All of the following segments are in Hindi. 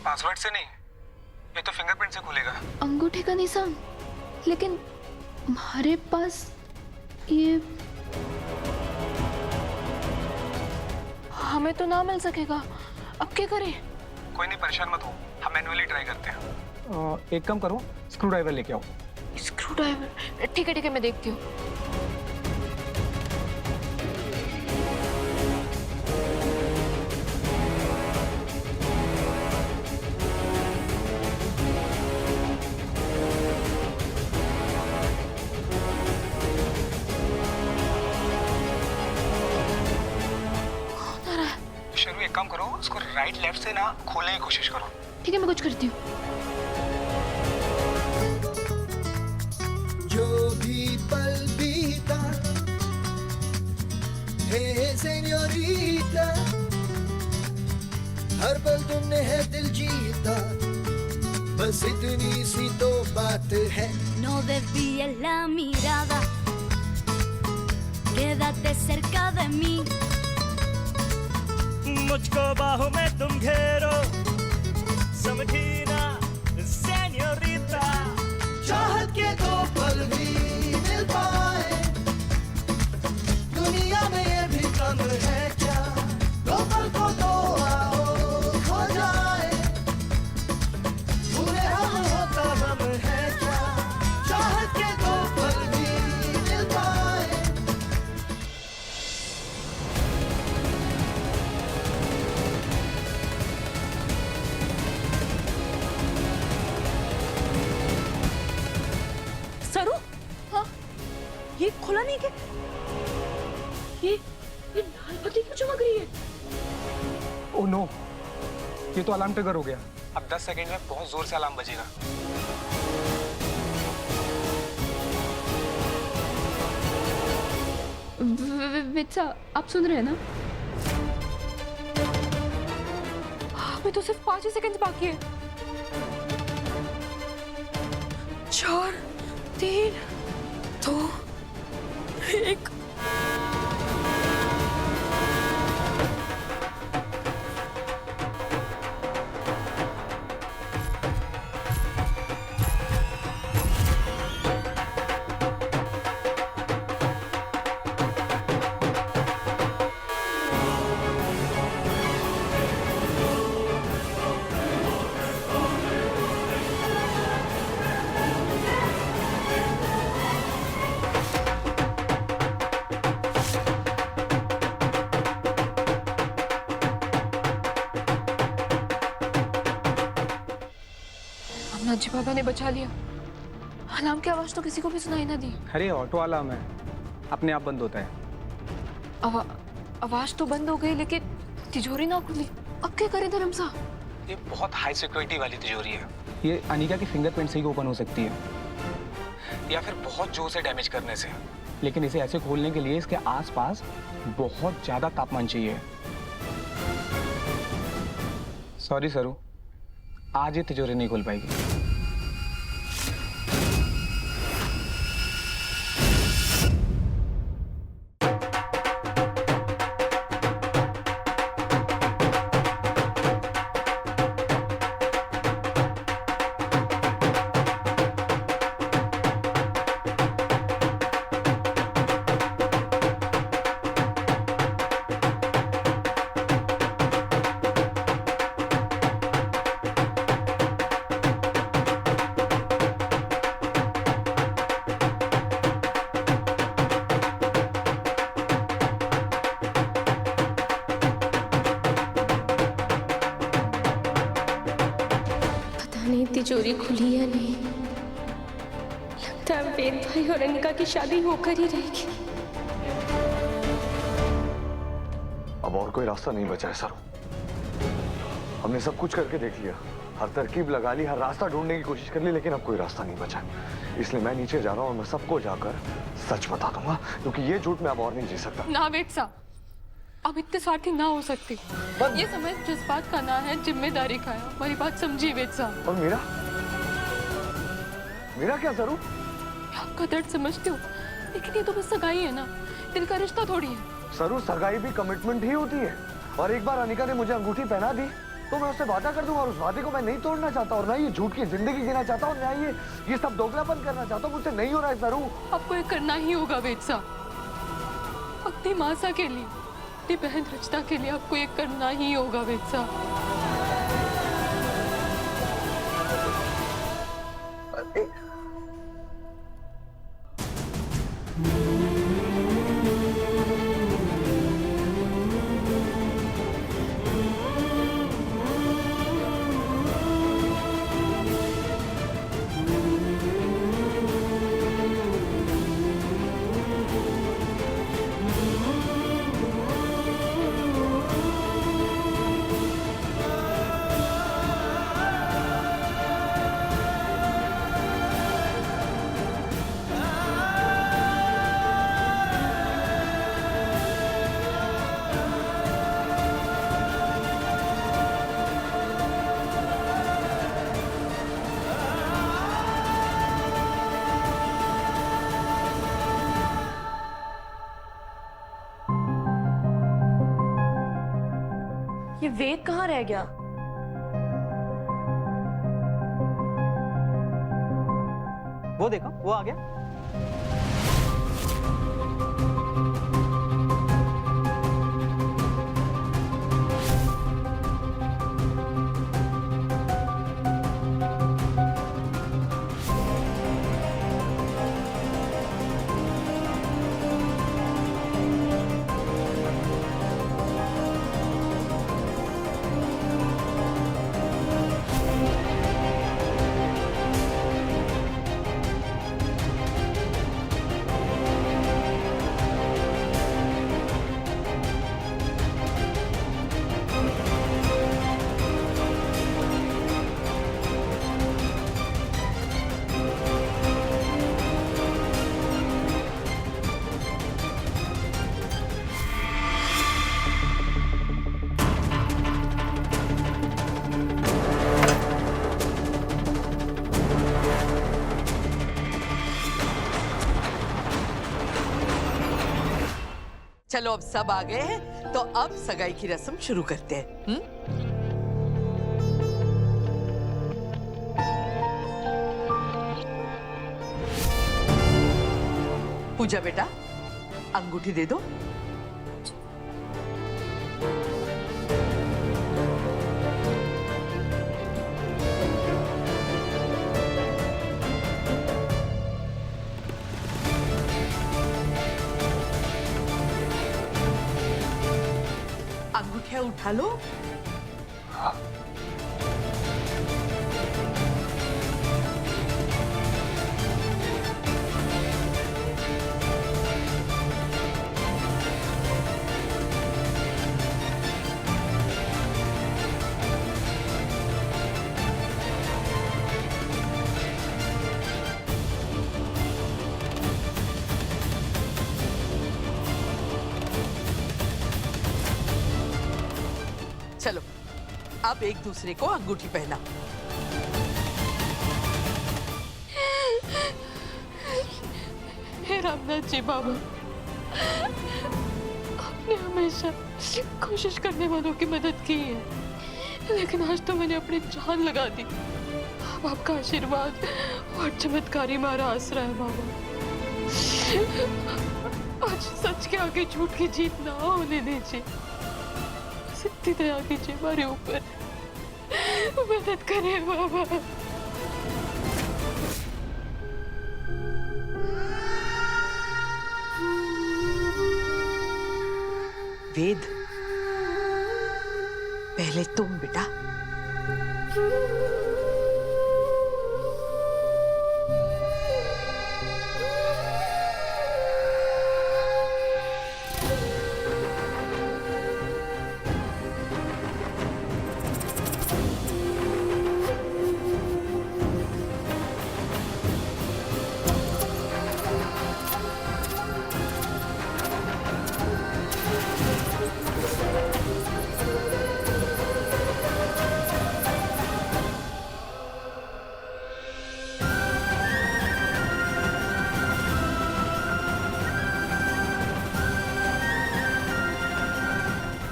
पासवर्ड से नहीं, ये तो फिंगरप्रिंट से खुलेगा। अंगूठे का निशान, लेकिन हमारे पास ये हमें तो ना मिल सकेगा। अब क्या करें? कोई नहीं, परेशान मत हो, हम मैन्युअली ट्राई करते हैं। एक काम करो, स्क्रू ड्राइवर लेके आओ। Screw driver? ठीक है मैं देखती हूँ। शरू, एक काम करो, उसको राइट लेफ्ट से ना खोलने की कोशिश करो। ठीक है, मैं कुछ करती हूँ। जो भी पल बीता हे सेñorita, हर पल तुमने है दिल जीता, बस इतनी सी तो बात है। No desvíes la mirada, quédate cerca de mí. मुझको बाहों में तुम घेरो, समझी ना सेñorita। चाहत के दो पल भी मिल पाए, दुनिया में ये भी कम है क्या, दो पल को दो आओ खो जाए, पूरे हम होता हम है क्या, चाहत के दो पल भी मिल पाए। सरू, हाँ? ये खुला नहीं क्या? ये लाल बत्ती क्यों चमक रही है? ओह नो, ये तो अलार्म ट्रिगर हो गया। अब 10 सेकंड में बहुत जोर से अलार्म बजेगा। वित्सा, आप सुन रहे हैं ना? हमें तो सिर्फ 5 ही सेकंड बाकी है। 4, 3, 2, 1। नाजी बाबा ने बचा लिया। अलार्म की आवाज तो किसी को भी सुनाई ना दी। अरे ऑटो अलार्म है, अपने आप बंद होता है। आवाज तो बंद हो गई, लेकिन तिजोरी ना खुली। अब क्या करें धर्म साहब? ये बहुत हाई सिक्योरिटी वाली तिजोरी है। ये अनिका की फिंगरप्रिंट से ही ओपन हो सकती है, या फिर बहुत जोर से डैमेज करने से। लेकिन इसे ऐसे खोलने के लिए इसके आसपास बहुत ज्यादा तापमान चाहिए। सॉरी सरू, आज ये तिजोरी नहीं खुल पाएगी। तिजोरी खुली या नहीं? लगता है वेद भाई और अनिका की शादी होकर ही रहेगी। अब और कोई रास्ता नहीं बचा है सर। हमने सब कुछ करके देख लिया, हर तरकीब लगा ली, हर रास्ता ढूंढने की कोशिश कर ली, लेकिन अब कोई रास्ता नहीं बचा। इसलिए मैं नीचे जा रहा हूँ और मैं सबको जाकर सच बता दूंगा, क्योंकि ये झूठ मैं अब और नहीं जी सकता। ना वेद साहब, अब इतने स्वार्थी ना हो सकती। ये समय जज्बात का ना है, जिम्मेदारी का है। हमारी बात समझिए वेद साहब। और मेरा क्या जरूर? आपका दर्द समझती हूँ, लेकिन ये तो बस सगाई है ना, दिल का रिश्ता थोड़ी है। सरू, सगाई भी कमिटमेंट ही होती है। और एक बार अनिका ने मुझे अंगूठी पहना दी तो मैं उससे वादा कर दूंगा, और उस वादे को मैं नहीं तोड़ना चाहता, और ना ये झूठ की जिंदगी जीना चाहता हूँ, ना ये सब दोगलापन करना चाहता हूँ। मुझसे नहीं हो रहा है सरू। आपको ये करना ही होगा वेद साहब। अपनी मासा के लिए, अपनी बहन रचना के लिए आपको ये करना ही होगा वेद साहब। ये वेद कहाँ रह गया? वो देखो, वो आ गया। चलो अब सब आ गए हैं, तो अब सगाई की रस्म शुरू करते हैं। पूजा बेटा, अंगूठी दे दो। अंगूठियां उठा लो। चलो अब एक दूसरे को अंगूठी पहना। हे रामनाथ जी बाबा, आपने हमेशा कोशिश करने वालों की मदद की है, लेकिन आज तो मैंने अपनी जान लगा दी। अब आपका आशीर्वाद और चमत्कारी मारा आसरा है बाबा। आज सच के आगे झूठ की जीत ना होने दीजिए। इतनी दया कीजिए हमारे ऊपर, मदद करें बाबा। वेद, पहले तुम बेटा।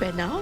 पहनाओ।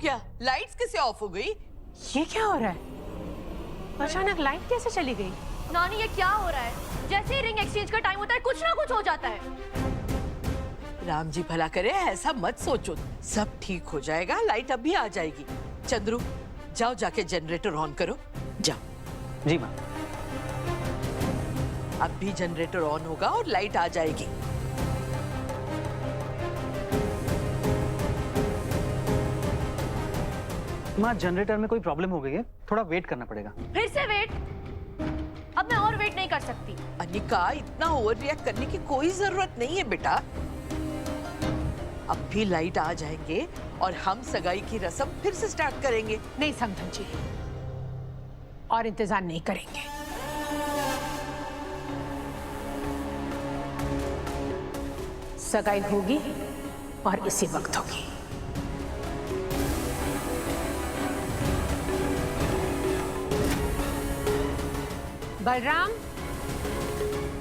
गया? लाइट्स कैसे ऑफ हो गई? ये क्या हो रहा है? अचानक लाइट कैसे चली गई? नानी ये क्या हो रहा है? जैसे ही रिंग एक्सचेंज का टाइम होता है कुछ ना कुछ हो जाता है। राम जी भला करे, ऐसा मत सोचो, सब ठीक हो जाएगा, लाइट अभी आ जाएगी। चंद्रू, जाओ जाके जनरेटर ऑन करो, जाओ। जी माँ। अब भी जनरेटर ऑन होगा और लाइट आ जाएगी। माँ, जनरेटर में कोई प्रॉब्लम हो गई है, थोड़ा वेट करना पड़ेगा। फिर से वेट? अब मैं और वेट नहीं कर सकती। अनिका, इतना ओवर रिएक्ट करने की कोई जरूरत नहीं है बेटा। अब भी लाइट आ जाएंगे और हम सगाई की रस्म फिर से स्टार्ट करेंगे। नहीं समधन जी, और इंतजार नहीं करेंगे। सगाई होगी और इसी वक्त होगी। बलराम,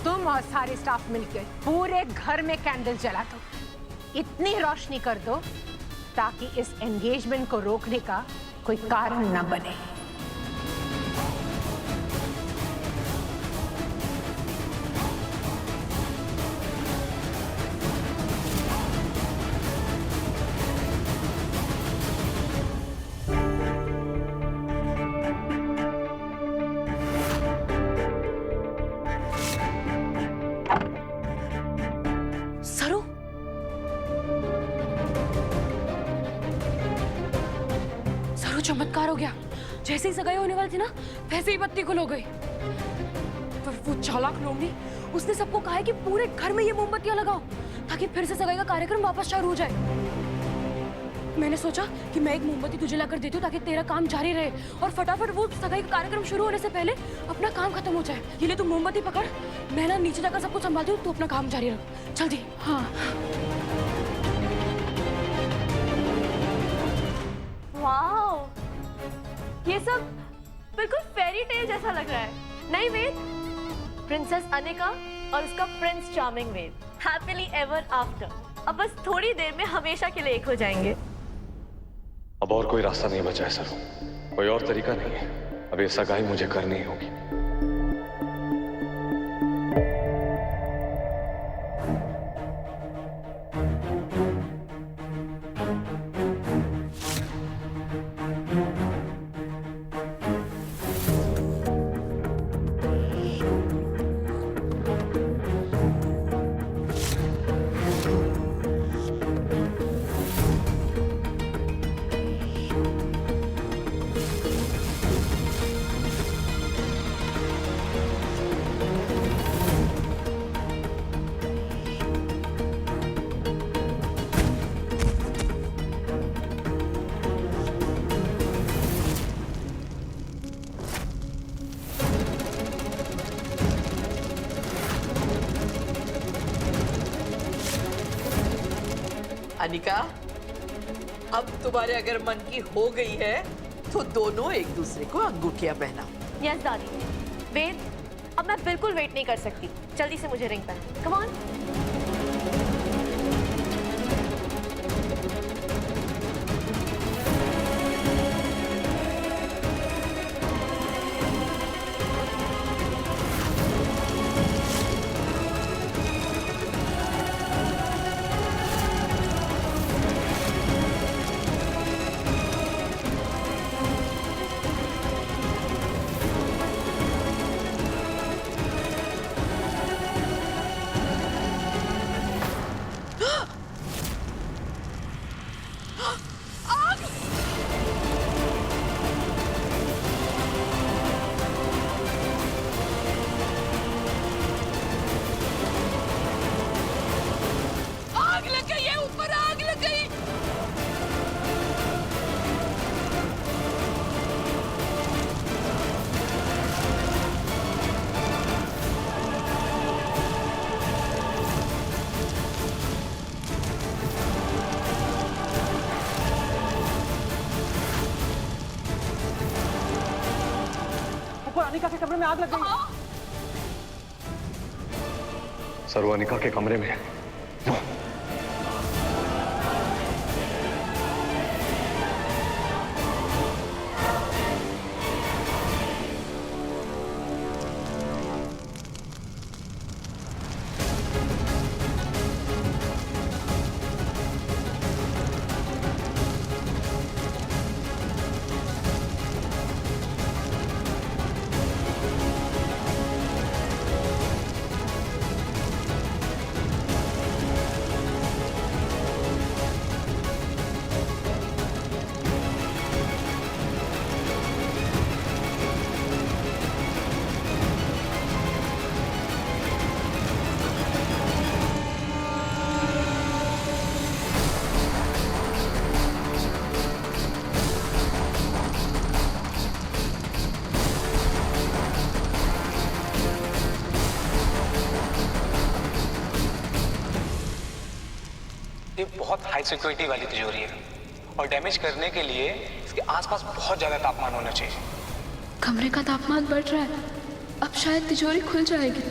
तुम और सारे स्टाफ मिलकर पूरे घर में कैंडल जला दो, इतनी रोशनी कर दो ताकि इस एंगेजमेंट को रोकने का कोई कारण न बने। सरू, सरू चमत्कार हो गया। जैसे ही सगाई होने वाली थी ना, वैसे ही बत्ती गुल हो गई। पर वो चालाक लोमड़ी, उसने सबको कहा है कि पूरे घर में ये मोमबत्तियां लगाओ ताकि फिर से सगाई का कार्यक्रम वापस चालू हो जाए। मैंने सोचा कि मैं एक मोमबत्ती तुझे लाकर देती हूँ ताकि तेरा काम जारी रहे और फटाफट वो सगाई का कार्यक्रम शुरू होने से पहले अपना काम खत्म हो जाए। ये ले, तू मोमबत्ती पकड़, मैं ना नीचे जाकर सब कुछ संभालती हूँ, तू अपना काम जारी रख। जल्दी। हाँ। वाओ, ये सब बिल्कुल फेरी टेल जैसा लग रहा है। नहीं वेद, प्रिंसेस अनिका और उसका प्रिंस चार्मिंग वेद हैप्पीली एवर आफ्टर अब बस थोड़ी देर में हमेशा के लिए एक हो जाएंगे। अब और कोई रास्ता नहीं बचा है सर, कोई और तरीका नहीं है। अब ये सगाई मुझे करनी ही होगी। अनिका, अब तुम्हारे अगर मन की हो गई है तो दोनों एक दूसरे को अंगूठियां पहनाओ। यस दादी। वेद, अब मैं बिल्कुल वेट नहीं कर सकती, जल्दी से मुझे रिंग पहना। Come on. अनिका के कमरे में आग लग गई। सर, वो अनिका के कमरे में है। बहुत हाई सिक्योरिटी वाली तिजोरी है और डैमेज करने के लिए इसके आसपास बहुत ज्यादा तापमान होना चाहिए। कमरे का तापमान बढ़ रहा है, अब शायद तिजोरी खुल जाएगी।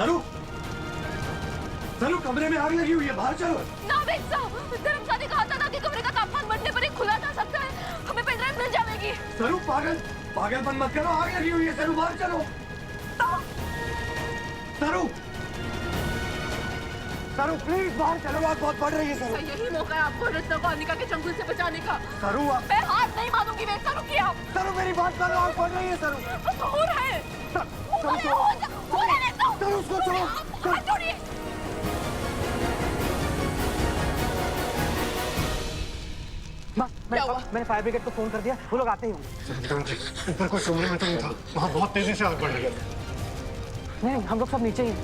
सरू, सरू कमरे में आग लगी हुई है, बाहर चलो। नाविक साहब, धर्मशाला कहा था ना कि कमरे का तापमान बढ़ने पर ही खुला जा सकता है। हमें पेन ड्राइव मिल जाएगी। सरू पागलपन मत करो, आग लगी हुई है। सरू बाहर चलो। सरू, सरू प्लीज बाहर चलो, आग बहुत बढ़ रही है। सरू, यही मौका है आपको रत्ना को अनिका के चंगुल से बचाने का। सरू मैं हाथ नहीं मानूंगी। वे सरू किया। सरू मेरी बात कर लो, आग बढ़ रही है। सरू हो रहा है। सरू उसको छोड़ो। मैंने फायर ब्रिगेड को फोन कर दिया, वो लोग आते ही होंगे। ऊपर कोई कमरे में तो नहीं था, वहाँ बहुत तेजी से आग बढ़ रही है। नहीं, हम लोग सब नीचे ही हैं।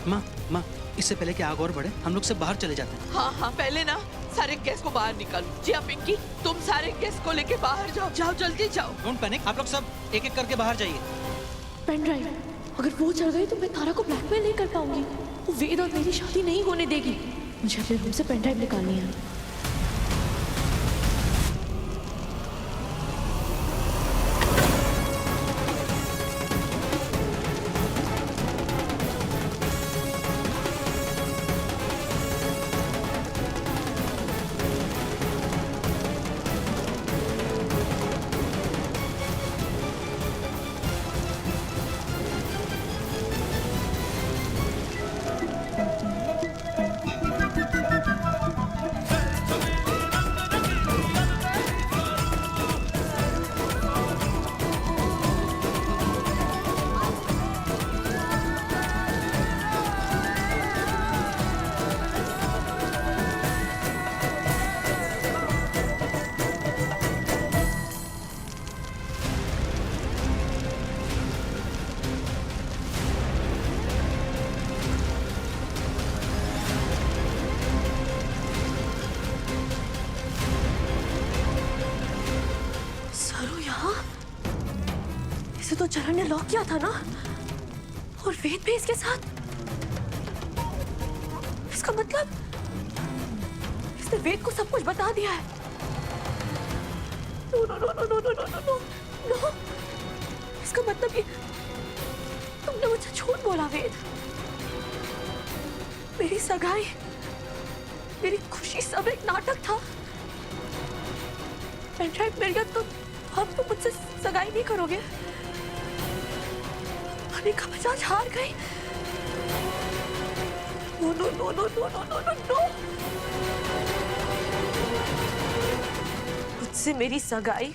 माँ, इससे पहले कि आग और बढ़े, हम लोग सब बाहर चले जाते हैं। हाँ, पहले ना सारे गैस को बाहर निकालो। जी हाँ पिंकी, तुम सारे गैस को लेके बाहर जाओ। जाओ जल्दी जाओ। डोंट पैनिक, आप लोग सब एक एक करके बाहर जाइए। पेन ड्राइव, अगर वो चल गई तो मैं तारा को ब्लैकमेल नहीं कर पाऊंगी। वो वेद और मेरी शादी नहीं होने देगी। मुझे अपने रूम से पेन ड्राइव निकालनी है। तो चरण ने लॉक किया था ना, और वेद भी इसके साथ। इसका मतलब इसने वेद को सब कुछ बता दिया है। No no no no no no no no no, इसका मतलब ये तुमने मुझे झूठ बोला वेद। मेरी सगाई, मेरी खुशी सब एक नाटक था। पेनड्राइव मिल गया तो अब तुम मुझसे सगाई नहीं करोगे। अनिका बजाज हार गई। No no no no no no no no no, मुझसे मेरी सगाई,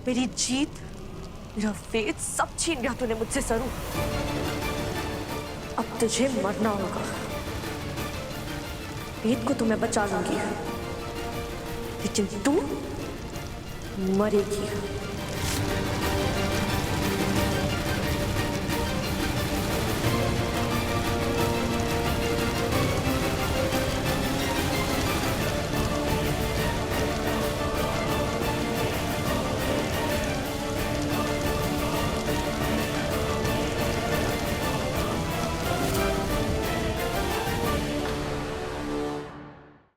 मेरी जीत, मेरा वेद सब छीन लिया तूने मुझसे सरू। अब तुझे मरना होगा। वेद को तो मैं बचा लूंगी, लेकिन तू मरेगी।